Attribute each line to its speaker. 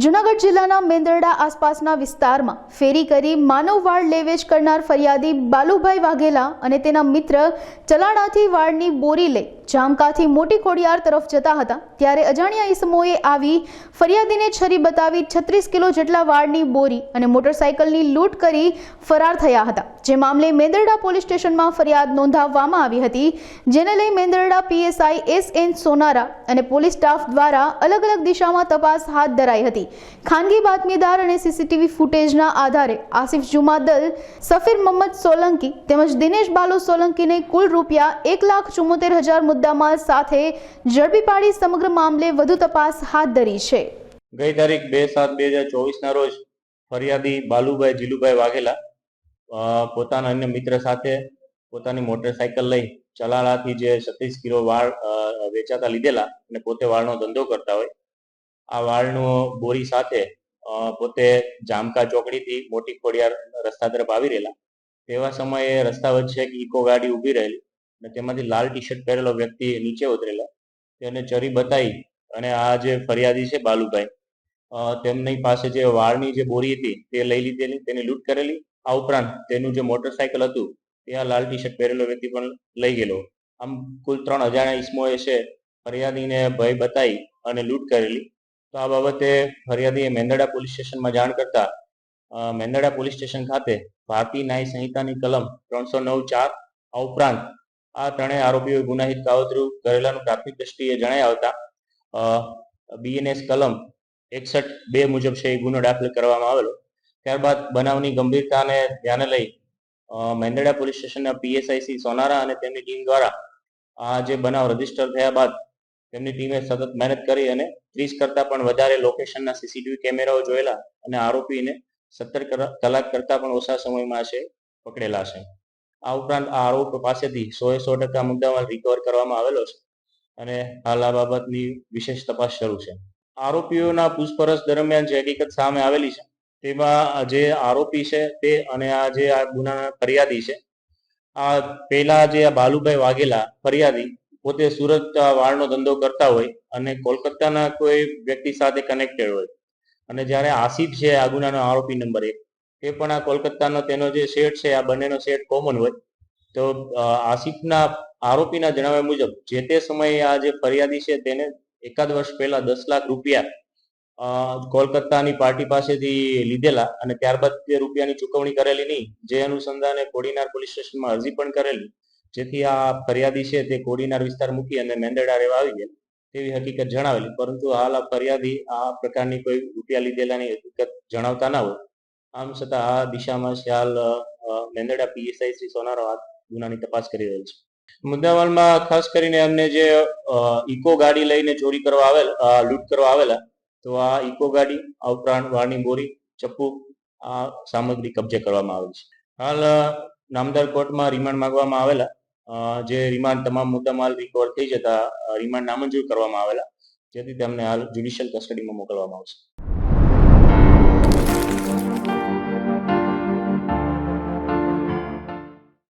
Speaker 1: જૂનાગઢ જિલ્લાના મેંદરડા આસપાસના વિસ્તારમાં ફેરી કરી માનવ વાળ લેવેચ કરનાર ફરિયાદી બાલુભાઈ વાઘેલા અને તેના મિત્ર ચલાણાથી વાળની બોરી લઈ જામકાથી મોટી ખોડિયાર તરફ જતા હતા ત્યારે અજાણ્યા ઈસમોએ આવી ફરિયાદીને છરી બતાવી 36 કિલો જેટલા વાળની બોરી અને મોટરસાઇકલની લૂંટ કરી ફરાર થયા હતા। જે મામલે મેંદરડા પોલીસ સ્ટેશનમાં ફરિયાદ નોંધાવવામાં આવી હતી, જેને લઈ મેંદરડા પીએસઆઈ એસએન સોનારા અને પોલીસ સ્ટાફ દ્વારા અલગ અલગ દિશામાં તપાસ હાથ ધરાઈ હતી। ખાનગી બાતમીદાર અને સીસીટીવી ફૂટેજના આધારે આસિફ જુમાદલ, સફીર મોહમ્મદ સોલંકી તેમજ દિનેશ બાલો સોલંકીને કુલ રૂપિયા 1,74,000 મુદ્દામાલ સાથે ઝડપી પાડી સમગ્ર મામલે વધુ તપાસ હાથ ધરી છે।
Speaker 2: ગઈ તારીખ 2/7/2024 ના રોજ ફરિયાદી બાલુભાઈ જીલુભાઈ વાઘેલા પોતાના અન્ય મિત્ર સાથે પોતાની મોટરસાયકલ લઈ ચલાળાથી જે 36 કિલો વાળ વેચાતા લીધેલા અને પોતે વાળનો ધંધો કરતા હોય, આ વાળનો બોરી સાથે પોતે જામકા ચોકડીથી મોટી ખોડિયાર રસ્તા તરફ આવી રહેલા। તેવા સમયે રસ્તા વચ્ચે એક ઇકો ગાડી ઊભી રહેલી અને તેમાંથી લાલ ટી શર્ટ પહેરેલો વ્યક્તિ નીચે ઉતરેલો, તેને ચરી બતાવી અને આ જે ફરિયાદી છે બાલુભાઈ, તેમની પાસે જે વાળની જે બોરી હતી તે લઈ લીધેલી, તેની લૂંટ કરેલી। આ ઉપરાંત તેનું જે મોટરસાયકલ હતું તે આ લાલ ટી શર્ટ પહેરેલો વ્યક્તિ પણ લઈ ગયેલો। આમ કુલ 3 અજાણ્યા ઈસમોએ છે ફરિયાદીને ભય બતાવી અને લૂંટ કરેલી। તો આ બાબતે ફરિયાદીએ મેંદરડા પોલીસ સ્ટેશનમાં જાણ કરતા મેંદરડા પોલીસ સ્ટેશન ખાતે ભારતીય ન્યાય સંહિતાની કલમ 309(4) આ ઉપરાંત આ ત્રણેય આરોપીઓ ગુનાહિત કાવતરું કરેલાનું પ્રાથમિક દ્રષ્ટિએ જણાઈ આવતા બીએનએસ કલમ 61(2) મુજબ છે એ ગુનો દાખલ કરવામાં આવેલો। ત્યારબાદ બનાવની ગંભીરતાને ધ્યાને લઈ મેંદરડા પોલીસ સ્ટેશનના પીએસઆઈ સોનારા અને તેમની ટીમ દ્વારા આ જે બનાવ રજીસ્ટર થયા બાદ તેમની ટીમે સતત મહેનત કરી અને 30 કરતા પણ વધારે લોકેશનના સીસીટીવી કેમેરાઓ જોયેલા અને આરોપીને 17 કલાક કરતા પણ ઓછા સમયમાં છે પકડેલા છે। આ ઉપરાંત આ આરોપી પાસેથી 100% મુદ્દામાલ રિકવર કરવામાં આવેલો છે અને હાલ આ બાબતની વિશેષ તપાસ શરૂ છે। આરોપીઓના પૂછપરછ દરમિયાન જે હકીકત સામે આવેલી છે તેમાં જે આરોપી છે તે અને આ જે આ ગુનાના ફરિયાદી છે, આ પહેલા જે આ બાલુભાઈ વાઘેલા ફરિયાદી પોતે સુરત વાળનો ધંધો કરતા હોય અને કોલકાતાના કોઈ વ્યક્તિ સાથે કનેક્ટેડ હોય, અને જ્યારે આસિફ છે આ ગુનાનો આરોપી નંબર 1 તે પણ આ કોલકાતાનો તેનો જે સેટ છે આ બંનેનો સેટ કોમન હોય। તો આસિફના આરોપીના જણાવ્યા મુજબ જે તે સમયે આ જે ફરિયાદી છે તેને એકાદ વર્ષ પહેલા 10 લાખ રૂપિયા કોલકાતાની પાર્ટી પાસેથી લીધેલા અને ત્યારબાદ તે રૂપિયાની ચૂકવણી કરેલી નહીં, જે અનુસંધાને કોડીનાર પોલીસ સ્ટેશનમાં અરજી પણ કરેલી, જેથી આ ફરિયાદી છે તે કોડીનાર વિસ્તાર મૂકી અને મેંદરડા રહેવા આવી ગયા તેવી હકીકત જણાવેલી। પરંતુ હાલ આ ફરિયાદી આ પ્રકારની કોઈ રૂપિયા લીધેલાની હકીકત જણાવતા ના હોય, આમ છતાં આ દિશામાં હાલ મેંદરડા પીએસઆઈ શ્રી સોનારો આ ગુનાની તપાસ કરી રહેલ છે। મુદ્દામાલમાં ખાસ કરીને અમને જે ઇકો ગાડી લઈને ચોરી કરવા લૂંટ કરવા આવેલા, તો આ ઇકો ગાડી આ ઉપરાંત વાળની બોરી, ચપ્પુ આ સામગ્રી કબજે કરવામાં આવેલ છે। હાલ નામદાર કોર્ટમાં રિમાન્ડ માંગવામાં આવેલા, જે રિમાન્ડ તમામ મુદ્દામાલ રિકવર થઈ જતા રિમાન્ડ નામંજૂર કરવામાં આવેલા, જેથી તેમને હાલ જ્યુડિશિયલ કસ્ટડીમાં મોકલવામાં આવશે।